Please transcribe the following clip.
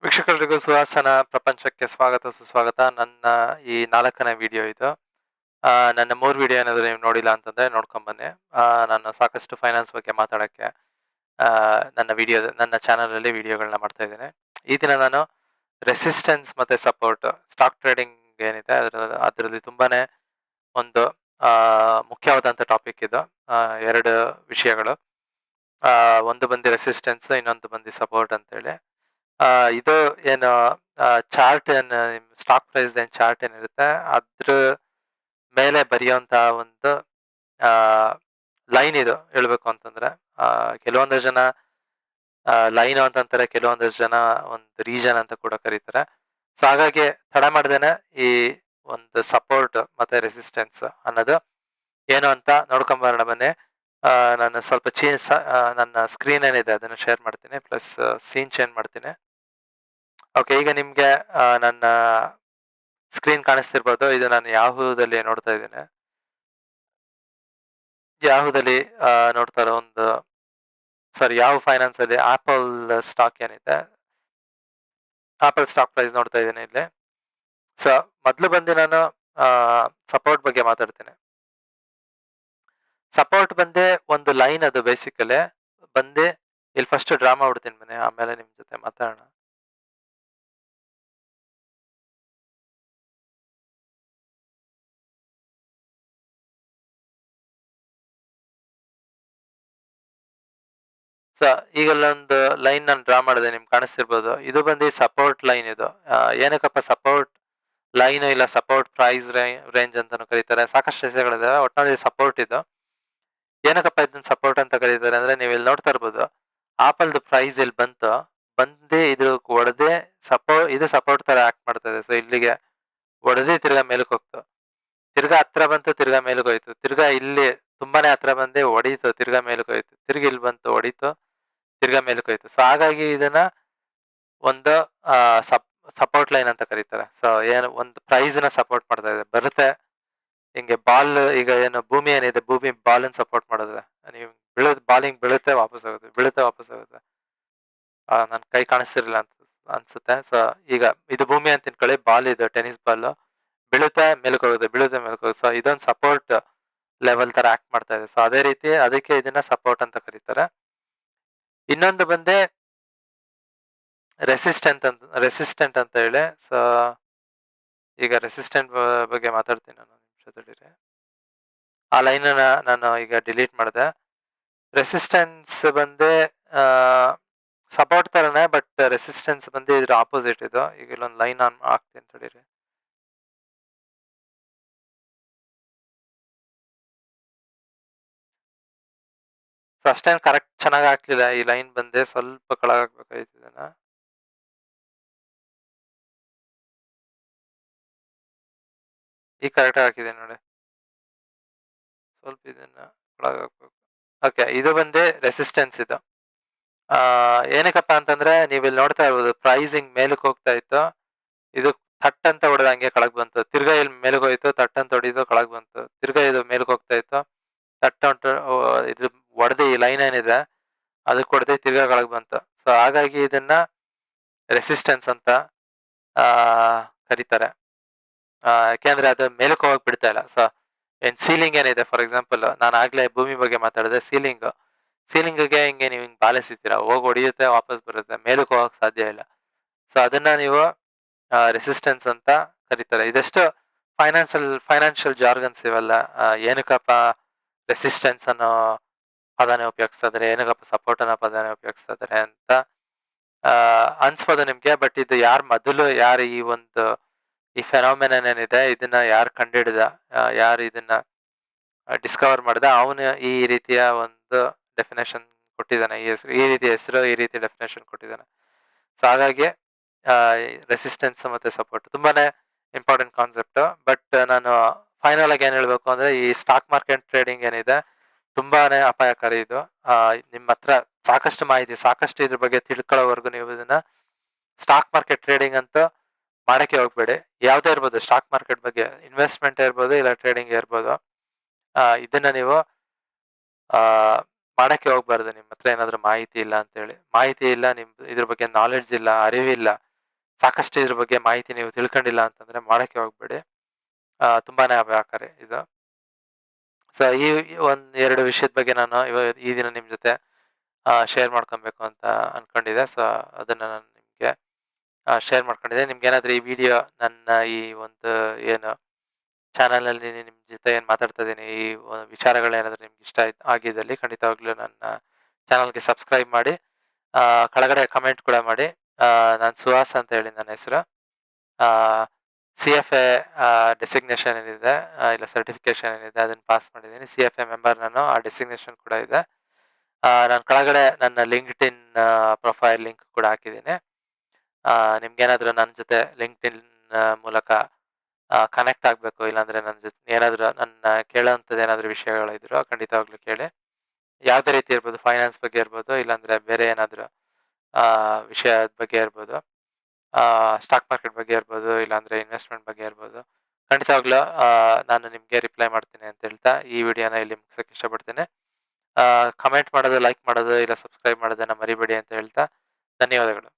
ವೀಕ್ಷಕರಿಗೂ ಸುಹಾಸನ ಪ್ರಪಂಚಕ್ಕೆ ಸ್ವಾಗತ ಸುಸ್ವಾಗತ. ನನ್ನ ಈ 4ನೇ ವಿಡಿಯೋ ಇದು. ನನ್ನ 3 ವಿಡಿಯೋ ಏನಾದ್ರು ನೀವು ನೋಡಿಲ್ಲ ಅಂತಂದ್ರೆ ನೋಡ್ಕೊಂಬನ್ನಿ. ನಾನು ಸಾಕಷ್ಟು ಫೈನಾನ್ಸ್ ಬಗ್ಗೆ ಮಾತಾಡಕ್ಕೆ ನನ್ನ ಚಾನಲಲ್ಲಿ ವಿಡಿಯೋಗಳನ್ನ ಮಾಡ್ತಾ ಇದ್ದೀನಿ. ಈ ದಿನ ನಾನು ರೆಸಿಸ್ಟೆನ್ಸ್ ಮತ್ತೆ ಸಪೋರ್ಟ್ ಸ್ಟಾಕ್ ಟ್ರೇಡಿಂಗ್ ಏನಿದೆ ಅದರಲ್ಲಿ ತುಂಬಾನೇ ಒಂದು ಮುಖ್ಯವಾದಂಥ ಟಾಪಿಕ್ ಇದು. 2 ವಿಷಯಗಳು. ಒಂದು ಬಂದು ರೆಸಿಸ್ಟೆನ್ಸ್, ಇನ್ನೊಂದು ಬಂದು ಸಪೋರ್ಟ್ ಅಂತೇಳಿ. ಇದು ಏನು ಚಾರ್ಟ್ ಸ್ಟಾಕ್ ಪ್ರೈಸ್ ಚಾರ್ಟ್ ಏನಿರುತ್ತೆ ಅದ್ರ ಮೇಲೆ ಬರೆಯುವಂತಹ ಒಂದು ಲೈನ್ ಇದು ಹೇಳ್ಬೇಕು ಅಂತಂದ್ರೆ. ಕೆಲವೊಂದಷ್ಟು ಜನ ಲೈನ್ ಅಂತಂತಾರೆ, ಕೆಲವೊಂದಷ್ಟು ಜನ ಒಂದು ರೀಜನ್ ಅಂತ ಕೂಡ ಕರೀತಾರೆ. ಸೊ ಹಾಗಾಗಿ ತಡ ಮಾಡ್ದೇನೆ ಈ ಒಂದು ಸಪೋರ್ಟ್ ಮತ್ತೆ ರೆಸಿಸ್ಟೆನ್ಸ್ ಅನ್ನೋದು ಏನು ಅಂತ ನೋಡ್ಕೊಂಬರೋಣ ಬನ್ನಿ. ನಾನು ಸ್ವಲ್ಪ ನನ್ನ ಸ್ಕ್ರೀನ್ ಏನಿದೆ ಅದನ್ನು ಶೇರ್ ಮಾಡ್ತೀನಿ, ಪ್ಲಸ್ ಸೀನ್ ಚೇಂಜ್ ಮಾಡ್ತೀನಿ. ಓಕೆ, ಈಗ ನಿಮ್ಗೆ ನನ್ನ ಸ್ಕ್ರೀನ್ ಕಾಣಿಸ್ತಿರ್ಬೋದು. ಇದು ನಾನು ಯಾಹುದಲ್ಲಿ ನೋಡ್ತಾ ಇದ್ದೀನಿ. ಯಾಹುದಲ್ಲಿ ನೋಡ್ತಾ ಇರೋ ಯಾಹೂ ಫೈನಾನ್ಸ್ ಅಲ್ಲಿ ಆಪಲ್ ಸ್ಟಾಕ್ ಏನಿದೆ, ಆಪಲ್ ಸ್ಟಾಕ್ ಪ್ರೈಸ್ ನೋಡ್ತಾ ಇದ್ದೀನಿ ಇಲ್ಲಿ. ಸೊ ಮೊದಲು ಬಂದು ನಾನು ಸಪೋರ್ಟ್ ಬಗ್ಗೆ ಮಾತಾಡ್ತೀನಿ. ಸಪೋರ್ಟ್ ಬಂದೆ ಒಂದು ಲೈನ್, ಅದು ಬೇಸಿಕಲಿ ಬಂದು ಇಲ್ಲಿ ಫಸ್ಟ್ ಡ್ರಾ ಮಾಡ್ಬಿಡ್ತೀನಿ ಮನೆ, ಆಮೇಲೆ ನಿಮ್ ಜೊತೆ ಮಾತಾಡೋಣ. ಸೊ ಈಗ ಒಂದು ಲೈನ್ ನಾನು ಡ್ರಾ ಮಾಡಿದೆ, ನಿಮ್ಗೆ ಕಾಣಿಸ್ತಿರ್ಬೋದು. ಇದು ಬಂದು ಸಪೋರ್ಟ್ ಲೈನ್. ಇದು ಏನಕ್ಕಪ್ಪ ಸಪೋರ್ಟ್ ಲೈನ್ ಇಲ್ಲ ಸಪೋರ್ಟ್ ಪ್ರೈಸ್ ರೇಂಜ್ ಅಂತಾನು ಕರೀತಾರೆ, ಸಾಕಷ್ಟು ಹೆಸರುಗಳಿದಾವೆ. ಒಟ್ಟಿನಲ್ಲಿ ಸಪೋರ್ಟ್ ಇದು. ಏನಕ್ಕಪ್ಪ ಇದನ್ನ ಸಪೋರ್ಟ್ ಅಂತ ಕರೀತಾರೆ ಅಂದ್ರೆ, ನೀವು ಇಲ್ಲಿ ನೋಡ್ತಾ ಇರ್ಬೋದು ಆಪಲ್ದು ಪ್ರೈಸ್ ಇಲ್ಲಿ ಬಂದೇ ಇದ್ರ ಹೊಡೆದೇ ಇದು ಸಪೋರ್ಟ್ ತರ ಆಕ್ಟ್ ಮಾಡ್ತಾ ಇದೆ. ಸೊ ಇಲ್ಲಿಗೆ ಹೊಡೆದೇ ತಿರ್ಗಾ ಮೇಲಕ್ಕೆ ಹೋಗ್ತು, ತಿರ್ಗಾ ಹತ್ರ ಬಂತು, ತಿರ್ಗಾ ಮೇಲಕ್ಕೆ ಹೋಯ್ತು, ತಿರ್ಗಾ ಇಲ್ಲಿ ತುಂಬಾನೇ ಹತ್ರ ಬಂದೆ ಹೊಡೀತು, ತಿರ್ಗಾ ಮೇಲಕ್ಕೆ ಹೋಯ್ತು, ತಿರ್ಗಿ ಇಲ್ಲಿ ಬಂತು ಹೊಡೀತು, ತಿರ್ಗಾ ಮೇಲಕ್ಕೆ ಹೋಯ್ತು. ಸೊ ಹಾಗಾಗಿ ಇದನ್ನ ಒಂದು ಸಪೋರ್ಟ್ ಲೈನ್ ಅಂತ ಕರೀತಾರೆ. ಸೊ ಏನು ಒಂದು ಪ್ರೈಸ್ ನ ಸಪೋರ್ಟ್ ಮಾಡ್ತಾ ಇದೆ, ಬರುತ್ತೆ ಹಿಂಗೆ ಬಾಲ್. ಈಗ ಏನು ಭೂಮಿ ಏನಿದೆ, ಭೂಮಿ ಬಾಲ್ ಅನ್ನು ಸಪೋರ್ಟ್ ಮಾಡೋದು. ನೀವು ಬಾಲಿಂಗ್ ಬೀಳುತ್ತೆ ವಾಪಸ್ ಆಗುತ್ತೆ, ಬೀಳುತ್ತೆ ವಾಪಸ್ ಆಗುತ್ತೆ. ನನ್ ಕೈ ಕಾಣಿಸ್ತಿರ್ಲಿಲ್ಲ ಅಂತ ಅನ್ಸುತ್ತೆ. ಸೊ ಈಗ ಇದು ಭೂಮಿ ಅಂತ ತಿನ್ಕೊಳ್ಳಿ, ಬಾಲ್ ಇದು ಟೆನ್ನಿಸ್ ಬಾಲ್, ಬೀಳುತ್ತೆ ಮೇಲಕ್ಕೆ ಹೋಗುತ್ತೆ, ಬೀಳುತ್ತೆ ಮೇಲಕ್ಕೆ ಹೋಗುತ್ತೆ. ಸೊ ಇದೊಂದು ಸಪೋರ್ಟ್ ಲೆವೆಲ್ ತರ ಆಕ್ಟ್ ಮಾಡ್ತಾ ಇದೆ. ಸೊ ಅದೇ ರೀತಿ ಅದಕ್ಕೆ ಇದನ್ನ ಸಪೋರ್ಟ್ ಅಂತ ಕರೀತಾರೆ. ಇನ್ನೊಂದು ಬಂದೆ ರೆಸಿಸ್ಟೆಂಟ್ ಅಂತ ಹೇಳಿ. ಸೊ ಈಗ ರೆಸಿಸ್ಟೆಂಟ್ ಬಗ್ಗೆ ಮಾತಾಡ್ತೀನಿ ನಾನು, ನಿಮಿಷದಲ್ಲಿ. ಆ ಲೈನ್ ನಾನು ಈಗ ಡಿಲೀಟ್ ಮಾಡಿದೆ. ರೆಸಿಸ್ಟೆನ್ಸ್ ಬಂದೆ ಸಪೋರ್ಟ್ ತರನೇ, ಬಟ್ ರೆಸಿಸ್ಟೆನ್ಸ್ ಬಂದು ಇದ್ರ ಆಪೋಸಿಟ್ ಇದು. ಈಗ ಇಲ್ಲೊಂದು ಲೈನ್ ಆನ್ ಹಾಕ್ತೀನಿ ತಡೀರಿ. ಸೊ ಅಷ್ಟೇನು ಕರೆಕ್ಟ್ ಚೆನ್ನಾಗಿ ಹಾಕ್ಲಿಲ್ಲ, ಈ ಲೈನ್ ಬಂದೆ ಸ್ವಲ್ಪ ಕೆಳಗೆ ಹಾಕ್ಬೇಕಾಯ್ತು ಇದನ್ನ. ಈಗ ಕರೆಕ್ಟ್ ಹಾಕಿದೆ ನೋಡಿ, ಸ್ವಲ್ಪ ಇದನ್ನ ಕೆಳಗೆ ಹಾಕ್ಬೇಕು. ಓಕೆ, ಇದು ಬಂದೆ ರೆಸಿಸ್ಟೆನ್ಸ್ ಇದು. ಏನಕ್ಕಪ್ಪ ಅಂತಂದ್ರೆ, ನೀವು ಇಲ್ಲಿ ನೋಡ್ತಾ ಇರ್ಬೋದು ಪ್ರೈಸಿಂಗ್ ಮೇಲಕ್ಕೆ ಹೋಗ್ತಾ ಇತ್ತು, ಇದು ಥಟ್ ಅಂತ ಹೊಡೆದ ಹಂಗೆ ಕೆಳಗೆ ಬಂತು, ತಿರ್ಗಾ ಇಲ್ಲಿ ಮೇಲಕ್ಕೆ ಹೋಯ್ತು, ಥಟ್ ಅಂತ ಹೊಡಿತು ಕೆಳಗೆ ಬಂತು, ತಿರ್ಗಾ ಇದು ಮೇಲಕ್ಕೆ ಹೋಗ್ತಾ ಇತ್ತು, ಥಟ್ ಅಂತ ಇದು ಹೊಡೆದು ಈ ಲೈನ್ ಏನಿದೆ ಅದಕ್ಕೆ ಹೊಡೆದು ತಿರ್ಗಾ ಕೆಳಗೆ ಬಂತು. ಸೊ ಹಾಗಾಗಿ ಇದನ್ನ ರೆಸಿಸ್ಟೆನ್ಸ್ ಅಂತ ಕರೀತಾರೆ. ಯಾಕೆಂದ್ರೆ ಅದು ಮೇಲಕ್ಕೆ ಹೋಗಕ್ ಬಿಡ್ತಾ ಇಲ್ಲ. ಸೊ ಸೀಲಿಂಗ್ ಏನಿದೆ, ಫಾರ್ ಎಕ್ಸಾಂಪಲ್ ನಾನು ಆಗ್ಲೇ ಭೂಮಿ ಬಗ್ಗೆ ಮಾತಾಡಿದೆ, ಸೀಲಿಂಗ್ಗೆ ಹಿಂಗೆ ನೀವು ಹಿಂಗೆ ಬಾಲಿಸ್ತೀರಾ, ಹೋಗಿ ಹೊಡಿಯುತ್ತೆ ವಾಪಸ್ ಬರುತ್ತೆ, ಮೇಲಕ್ಕೆ ಹೋಗಕ್ ಸಾಧ್ಯ ಇಲ್ಲ. ಸೊ ಅದನ್ನ ನೀವು ರೆಸಿಸ್ಟೆನ್ಸ್ ಅಂತ ಕರೀತಾರೆ. ಇದೆಷ್ಟು ಫೈನಾನ್ಷಿಯಲ್ ಜಾರ್ಗನ್ಸ್ ಇವೆಲ್ಲ. ಏನಕ್ಕಪ್ಪ ರೆಸಿಸ್ಟೆನ್ಸ್ ಅನ್ನೋ ಪದನೇ ಉಪಯೋಗಿಸ್ತಾ ಇದಾರೆ, ಏನಕ್ಕಪ್ಪ ಸಪೋರ್ಟ್ ಅನ್ನೋ ಪದನೇ ಉಪಯೋಗಿಸ್ತಾ ಇದಾರೆ ಅಂತ ಅನ್ಸ್ಬೋದು ನಿಮ್ಗೆ. ಬಟ್ ಇದು ಯಾರು ಈ ಫೆನಾಮಿನನ್ ಏನಿದೆ ಇದನ್ನ ಯಾರು ಕಂಡುಹಿಡಿದ, ಯಾರು ಇದನ್ನ ಡಿಸ್ಕವರ್ ಮಾಡಿದ, ಅವನು ಈ ರೀತಿಯ ಒಂದು ಡೆಫಿನೇಷನ್ ಕೊಟ್ಟಿದ್ದಾನೆ. ಈ ರೀತಿ ಹೆಸರು, ಈ ರೀತಿ ಡೆಫಿನೇಷನ್ ಕೊಟ್ಟಿದ್ದಾನೆ. ಸೊ ಹಾಗಾಗಿ ರೆಸಿಸ್ಟೆನ್ಸ್ ಮತ್ತೆ ಸಪೋರ್ಟ್ ತುಂಬಾನೇ ಇಂಪಾರ್ಟೆಂಟ್ ಕಾನ್ಸೆಪ್ಟ್. ಬಟ್ ನಾನು ಫೈನಲ್ ಆಗಿ ಏನ್ ಹೇಳ್ಬೇಕು ಅಂದ್ರೆ, ಈ ಸ್ಟಾಕ್ ಮಾರ್ಕೆಟ್ ಟ್ರೇಡಿಂಗ್ ಏನಿದೆ ತುಂಬಾನೇ ಅಪಾಯಕಾರಿ ಇದು. ನಿಮ್ಮ ಹತ್ರ ಸಾಕಷ್ಟು ಇದ್ರ ಬಗ್ಗೆ ತಿಳ್ಕೊಳ್ಳೋವರೆಗೂ ನೀವು ಇದನ್ನ ಸ್ಟಾಕ್ ಮಾರ್ಕೆಟ್ ಟ್ರೇಡಿಂಗ್ ಅಂತ ಮಾಡಕ್ಕೆ ಹೋಗ್ಬೇಡಿ. ಯಾವ್ದೇ ಇರ್ಬೋದು, ಸ್ಟಾಕ್ ಮಾರ್ಕೆಟ್ ಬಗ್ಗೆ ಇನ್ವೆಸ್ಟ್ಮೆಂಟ್ ಇರ್ಬೋದು, ಇಲ್ಲ ಟ್ರೇಡಿಂಗ್ ಇರ್ಬೋದು, ಇದನ್ನ ನೀವು ಮಾಡಕ್ಕೆ ಹೋಗ್ಬಾರ್ದು. ನಿಮ್ಮ ಹತ್ರ ಏನಾದ್ರು ಮಾಹಿತಿ ಇಲ್ಲ, ನಿಮ್ ಇದ್ರ ಬಗ್ಗೆ ನಾಲೆಡ್ಜ್ ಇಲ್ಲ, ಅರಿವಿಲ್ಲ, ಸಾಕಷ್ಟು ಇದ್ರ ಬಗ್ಗೆ ಮಾಹಿತಿ ನೀವು ತಿಳ್ಕೊಂಡಿಲ್ಲ ಅಂತಂದ್ರೆ ಮಾಡಕ್ಕೆ ಹೋಗ್ಬೇಡಿ. ತುಂಬಾನೇ ಅಪಾಯಕಾರಿ ಇದು. ಸೊ ಈ ಒಂದ್ 2 ವಿಷಯದ ಬಗ್ಗೆ ನಾನು ಈ ದಿನ ನಿಮ್ ಜೊತೆ ಶೇರ್ ಮಾಡ್ಕೊಬೇಕು ಅಂತ ಅನ್ಕೊಂಡಿದ್ದೆ. ಸೊ ಅದನ್ನ ನಾನು ನಿಮ್ಗೆ ಶೇರ್ ಮಾಡ್ಕೊಂಡಿದ್ದೆ. ನಿಮ್ಗೇನಾದ್ರೂ ಈ ವಿಡಿಯೋ ನನ್ನ ಈ ಒಂದು ಏನು ಚಾನಲ್‌ನಲ್ಲಿ ನಿಮ್ ಜೊತೆ ಏನ್ ಮಾತಾಡ್ತಾ ಇದೀನಿ, ಈ ವಿಚಾರಗಳೇನಾದ್ರೂ ನಿಮ್ಗೆ ಇಷ್ಟ ಆಗಿದ್ದಲ್ಲಿ ಖಂಡಿತವಾಗ್ಲೂ ನನ್ನ ಚಾನಲ್‌ಗೆ ಸಬ್ಸ್ಕ್ರೈಬ್ ಮಾಡಿ. ಕೆಳಗಡೆ ಕಮೆಂಟ್ ಕೂಡ ಮಾಡಿ. ನಾನ್ ಸುಹಾಸ್ ಅಂತ ಹೇಳಿ ನನ್ನ ಹೆಸರು. CFA ಡೆಸಿಗ್ನೇಷನ್ ಏನಿದೆ, ಇಲ್ಲ ಸರ್ಟಿಫಿಕೇಷನ್ ಏನಿದೆ ಅದನ್ನ ಪಾಸ್ ಮಾಡಿದ್ದೀನಿ. CFA ಮೆಂಬರ್ ನಾನು. ಆ ಡೆಸಿಗ್ನೇಷನ್ ಕೂಡ ಇದೆ. ನಾನು ಕೆಳಗಡೆ ನನ್ನ ಲಿಂಕ್ಡ್ಇನ್ ಪ್ರೊಫೈಲ್ ಲಿಂಕ್ ಕೂಡ ಹಾಕಿದ್ದೀನಿ. ನಿಮ್ಗೇನಾದ್ರೂ ನನ್ನ ಜೊತೆ ಲಿಂಕ್ಡ್ಇನ್ ಮೂಲಕ ಕನೆಕ್ಟ್ ಆಗ್ಬೇಕು, ಇಲ್ಲಾಂದ್ರೆ ನನ್ನ ಜೊತೆ ಏನಾದ್ರೂ ನನ್ನ ಕೇಳೋಂಥದ್ದು ಏನಾದ್ರೂ ವಿಷಯಗಳಿದ್ರು ಖಂಡಿತವಾಗ್ಲೂ ಕೇಳಿ. ಯಾವುದೇ ರೀತಿ ಇರ್ಬೋದು, ಫೈನಾನ್ಸ್ ಬಗ್ಗೆ ಇರ್ಬೋದು, ಇಲ್ಲಾಂದ್ರೆ ಬೇರೆ ಏನಾದ್ರೂ ವಿಷಯದ ಬಗ್ಗೆ ಇರ್ಬೋದು, ಸ್ಟಾಕ್ ಮಾರ್ಕೆಟ್ ಬಗ್ಗೆ ಇರ್ಬೋದು, ಇಲ್ಲಾಂದ್ರೆ ಇನ್ವೆಸ್ಟ್‌ಮೆಂಟ್ ಬಗ್ಗೆ ಇರ್ಬೋದು. ಖಂಡಿತವಾಗ್ಲೂ ನಾನು ನಿಮ್ಗೆ ರಿಪ್ಲೈ ಮಾಡ್ತೀನಿ ಅಂತ ಹೇಳ್ತಾ ಈ ವಿಡಿಯೋನ ಇಲ್ಲಿ ಮುಗಿಸಕ್ಕೆ ಇಷ್ಟಪಡ್ತೀನಿ. ಕಮೆಂಟ್ ಮಾಡೋದು, ಲೈಕ್ ಮಾಡೋದು, ಇಲ್ಲ ಸಬ್ಸ್ಕ್ರೈಬ್ ಮಾಡೋದನ್ನ ಮರಿಬೇಡಿ ಅಂತ ಹೇಳ್ತಾ ಧನ್ಯವಾದಗಳು.